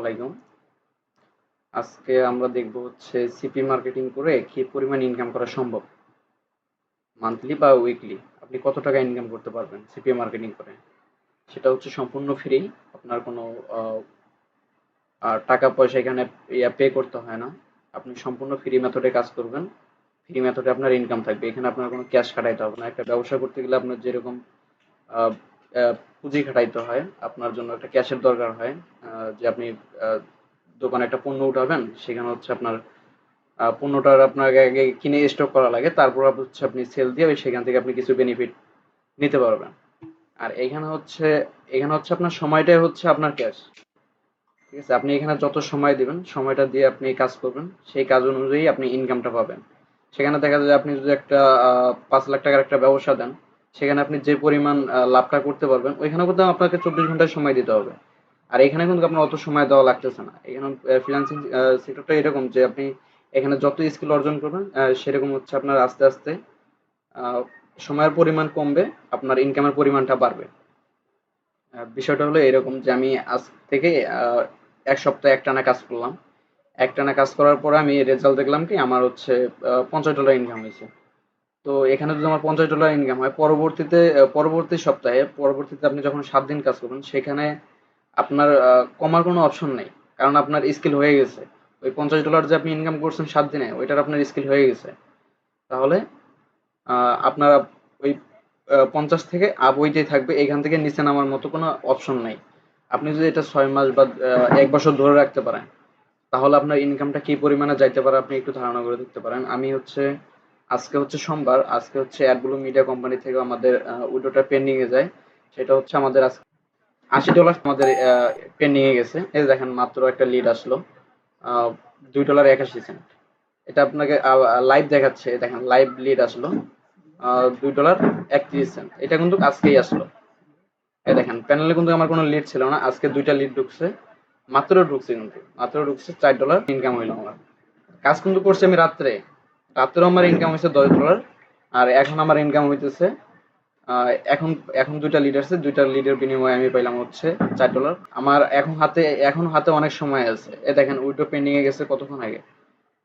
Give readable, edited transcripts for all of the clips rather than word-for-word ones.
আলাইকুম। আজকে আমরা দেখব হচ্ছে সিপি মার্কেটিং করে কি পরিমাণ ইনকাম করা সম্ভব। মান্থলি বা উইকলি আপনি কত টাকা ইনকাম করতে পারবেন সিপি মার্কেটিং করে। সেটা হচ্ছে সম্পূর্ণ ফ্রি। আপনার কোনো আহ, টাকা পয়সা এখানে পে করতে হয় না। আপনি সম্পূর্ণ ফ্রি মেথডে কাজ করবেন। ফ্রি মেথডে আপনার ইনকাম থাকবে। এখানে আপনার কোনো ক্যাশ খাটাইতে হবে না। একটা ব্যবসা করতে গেলে আপনার যেরকম আহ, পুঁজি খাটাইতে হয়, আপনার জন্য একটা ক্যাশের দরকার হয়। যে আপনি আহ, দোকানে একটা পণ্য উঠাবেন, সেখানে হচ্ছে আপনার পণ্যটার আপনাকে আগে কিনে স্টক করা লাগে, তারপর হচ্ছে আপনি সেল দিয়ে সেখান থেকে আপনি কিছু বেনিফিট নিতে পারবেন। আর এখানে হচ্ছে আপনার সময়টাই হচ্ছে আপনার ক্যাশ। ঠিক আছে, আপনি এখানে যত সময় দিবেন, সময়টা দিয়ে আপনি কাজ করবেন, সেই কাজ অনুযায়ী আপনি ইনকামটা পাবেন। সেখানে দেখা যায় আপনি যদি একটা 5 লাখ টাকার একটা ব্যবসা দেন, সেখানে আপনি যে পরিমাণ লাভটা করতে পারবেন, ওইখানে কিন্তু আপনাকে 24 ঘন্টার সময় দিতে হবে। আর এখানে কিন্তু আপনার অত সময় দেওয়া লাগতেছে না। এখানে ফ্রিল্যান্সিং সেক্টরটা এরকম যে আপনি এখানে যত স্কিল অর্জন করবেন, সেরকম হচ্ছে আপনার আস্তে আস্তে আহ, সময়ের পরিমাণ কমবে, আপনার ইনকামের পরিমাণটা বাড়বে। বিষয়টা হলো এরকম যে আমি আজ থেকে 1 সপ্তাহ একটানা কাজ করলাম। একটানা কাজ করার পর আমি রেজাল্ট দেখলাম কি আমার হচ্ছে $50 ইনকাম হয়েছে। তো এখানে যদি আমার $50 ইনকাম হয়, পরবর্তীতে পরবর্তী সপ্তাহে পরবর্তীতে আপনি যখন 7 দিন কাজ করবেন, সেখানে আপনার কমার কোনো অপশন নেই। কারণ আপনার স্কিল হয়ে গেছে। ওই $50 যে আপনি ইনকাম করছেন 7 দিনে, ওইটার আপনার স্কিল হয়ে গেছে। তাহলে আপনার ওই 50 থেকে আপ হইতেই থাকবে। এখান থেকে নিচে নামার মতো কোনো অপশন নাই। আপনি যদি এটা 6 মাস বা 1 বছর ধরে রাখতে পারেন, তাহলে আপনার ইনকামটা কি পরিমাণে যাইতে পারে আপনি একটু ধারণা করে দেখতে পারেন। আমি হচ্ছে আজকে হচ্ছে সোমবার, আজকে হচ্ছে অ্যাডব্লু মিডিয়া কোম্পানি থেকে আমাদের উইডোটা পেন্ডিং এ যায়। সেটা হচ্ছে আমাদের আজকে $80 আমাদের পেন্ডিং এ গেছে। এই যে দেখেন, মাত্র একটা লিড আসলো, $2.81। এটা আপনাকে লাইভ দেখাচ্ছে। দেখেন, লাইভ লিড আসলো $2.31। এটা কিন্তু আজকেই আসলো। এই দেখেন, প্যানেলে কিন্তু আমার কোনো লিড ছিল না, আজকে 2টা লিড ঢুকছে। মাত্র ঢুকছে $4 ইনকাম হইলো আমার। কাজ কিন্তু করছি আমি রাত্রে। রাত্রেও আমার ইনকাম হয়েছে $10। আর এখন আমার ইনকাম হইতেছে এখন এখন 2টা লিড আছে, 2টা লিডের বিনিময়ে আমি পাইলাম হচ্ছে $4। আমার এখন হাতে অনেক সময় আছে। এ দেখেন, উইড্রো পেন্ডিং এ গেছে কতক্ষণ আগে,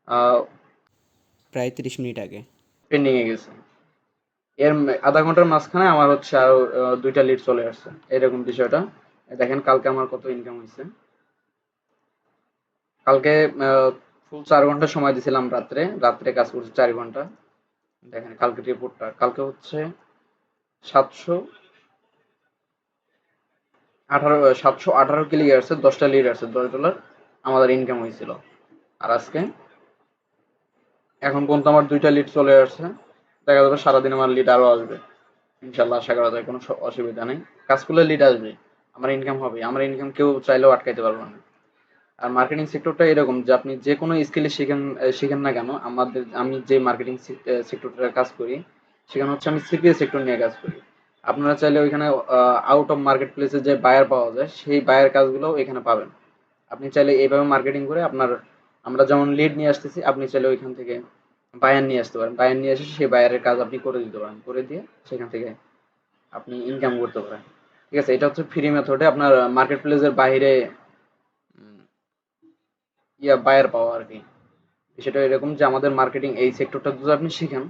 আহ, প্রায় 30 মিনিট আগে পেন্ডিং এ গেছে। আধা ঘন্টার মাঝখানে আমার হচ্ছে আরো 2টা লিড চলে আসছে। এরকম বিষয়টা। দেখেন কালকে আমার কত ইনকাম হয়েছে। কালকে ফুল 4 ঘন্টা সময় দিছিলাম। রাত্রে রাত্রে কাজ করছি 4 ঘন্টা। দেখেন কালকে রিপোর্টটা, কালকে হচ্ছে 718 ক্লিক আসছে, 10টা লিড আসছে, $10 আমাদের ইনকাম হয়েছিল। আর আজকে এখন পর্যন্ত আমার 2টা লিড চলে আসছে। দেখা যাবে সারাদিন আমার লিড আরো আসবে। ইনশাল্লাহ আশা করা যায়, কোনো অসুবিধা নেই। কাজ করলে লিড আসবে, আমার ইনকাম হবে। আমার ইনকাম কেউ চাইলেও আটকাইতে পারবে না। আর মার্কেটিং সেক্টরটা এরকম যে আপনি যে কোনো স্কিলে শিখেন না কেন, আমি যে মার্কেটিং সেক্টরটা কাজ করি, সেখানে হচ্ছে আমি সিপিএ সেক্টর নিয়ে কাজ করি। আপনারা চাইলে ওইখানে আউট অফ মার্কেট প্লেসে যে বায়ার পাওয়া যায়, সেই বায়ার কাজগুলো এখানে পাবেন। আপনি চাইলে এইভাবে মার্কেটিং করে আমরা যেমন লিড নিয়ে আসতেছি, আপনি চাইলে ওইখান থেকে বায়ার নিয়ে আসতে পারেন। বায়ার নিয়ে এসে সেই বায়ারের কাজ আপনি করে দিতে পারেন, করে দিয়ে সেখান থেকে আপনি ইনকাম করতে পারেন। ঠিক আছে, এটা হচ্ছে ফ্রি মেথডে আপনার মার্কেট প্লেসের বাইরে বায়ার পাওয়া আর কি। সেটা এরকম যে আমাদের মার্কেটিং এই সেক্টরটা যদি আপনি শিখেন,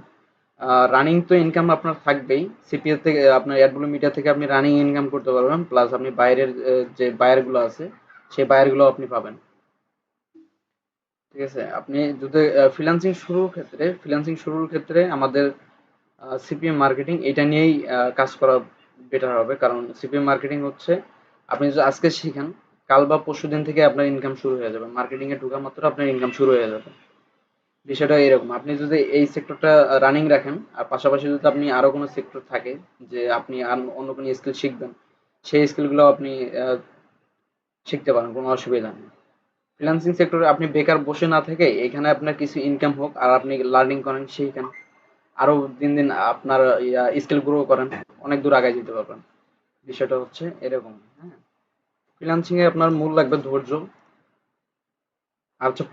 রানিং তো ইনকাম আপনার থাকবেই। সিপিএ থেকে আপনার অ্যাডব্লু মিডিয়া থেকে আপনি রানিং ইনকাম করতে পারবেন, প্লাস আপনি বাইরের যে বায়ারগুলো আছে, সেই বায়ারগুলো আপনি পাবেন। ঠিক আছে, আপনি যদি ফ্রিল্যান্সিং শুরুর ক্ষেত্রে আমাদের সিপিএম মার্কেটিং এটা নিয়েই কাজ করা বেটার হবে। কারণ সিপিএম মার্কেটিং হচ্ছে আপনি যদি আজকে শিখেন, কাল বা পরশু দিন থেকে আপনার ইনকাম শুরু হয়ে যাবে। মার্কেটিং এ ঢোকা মাত্র আপনার ইনকাম শুরু হয়ে যাবে। বিষয়টা এরকম, আপনি যদি এই সেক্টরটা রানিং রাখেন, আর পাশাপাশি যদি আপনি আরো কোনো সেক্টর থাকে যে আপনি আর অন্য কোনো স্কিল শিখবেন, সেই স্কিলগুলো আপনি শিখতে পারেন, কোনো অসুবিধা নেই। ফ্রিল্যান্সিং সেক্টরে আপনি বেকার বসে না থেকে এখানে আপনার কিছু ইনকাম হোক, আর আপনি লার্নিং করেন, শিখেন, আরো দিন দিন আপনার স্কিল গ্রো করেন, অনেক দূর আগায় যেতে পারবেন। বিষয়টা হচ্ছে এরকম। হ্যাঁ, ফ্রিল্যান্সিং এ আপনার মূল লাগবে ধৈর্য, আর হচ্ছে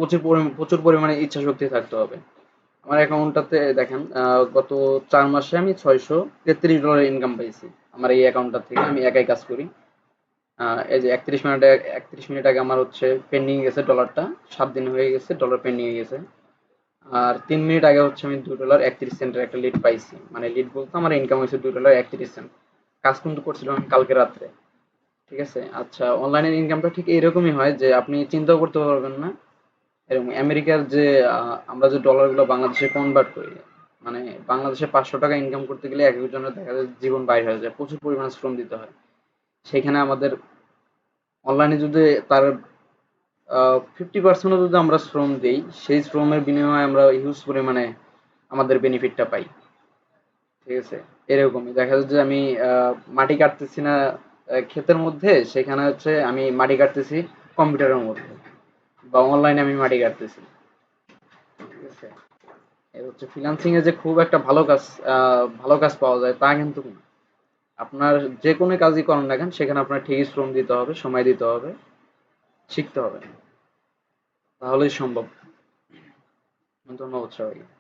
প্রচুর পরিমাণে ইচ্ছা শক্তি থাকতে হবে। আমার অ্যাকাউন্টটাতে দেখেন, গত 4 মাসে আমি $633 ইনকাম পাইছি। আমার এই অ্যাকাউন্টটা থেকে আমি একাই কাজ করি। এই যে 31 মিনিট আগে আমার হচ্ছে পেন্ডিং গেছে ডলারটা, 7 দিন হয়ে গেছে ডলার পেন্ডিং গেছে। আর 3 মিনিট আগে হচ্ছে আমি $2.31 একটা লিড পাইছি, মানে লিড বলতে আমার ইনকাম হয়েছে $2.31। কাজ কিন্তু করছিলাম আমি কালকে রাত্রে। ঠিক আছে, আচ্ছা, অনলাইনের ইনকামটা ঠিক এরকমই হয় যে আপনি চিন্তাও করতে পারবেন না। এরকম আমেরিকার যে আমরা যে ডলারগুলো বাংলাদেশে কনভার্ট করি, মানে বাংলাদেশে 500 টাকা ইনকাম করতে গেলে এক একজনের দেখা যায় জীবন বাইর হয়ে যায়, প্রচুর পরিমাণে শ্রম দিতে হয়। সেখানে আমাদের অনলাইনে যদি তার 50% যদি আমরা শ্রম দিই, সেই শ্রমের বিনিময়ে আমরা হিউজ পরিমাণে আমাদের বেনিফিটটা পাই। ঠিক আছে, এরকমই দেখা যায় যে আমি মাটি কাটতেছি না ক্ষেতের মধ্যে, সেখানে হচ্ছে আমি মাটি কাটতেছি কম্পিউটারের মধ্যে, বা অনলাইনে আমি মাটি কাটতেছি। ঠিক আছে, এ হচ্ছে ফ্রিল্যান্সিং এ যে খুব একটা ভালো কাজ পাওয়া যায় তা কিন্তু না। আপনার যে কোনো কাজই করেন না কেন সেখানে আপনার ঠিকই শ্রম দিতে হবে, সময় দিতে হবে, শিখতে হবে, তাহলেই সম্ভব। ধন্যবাদ সবাইকে।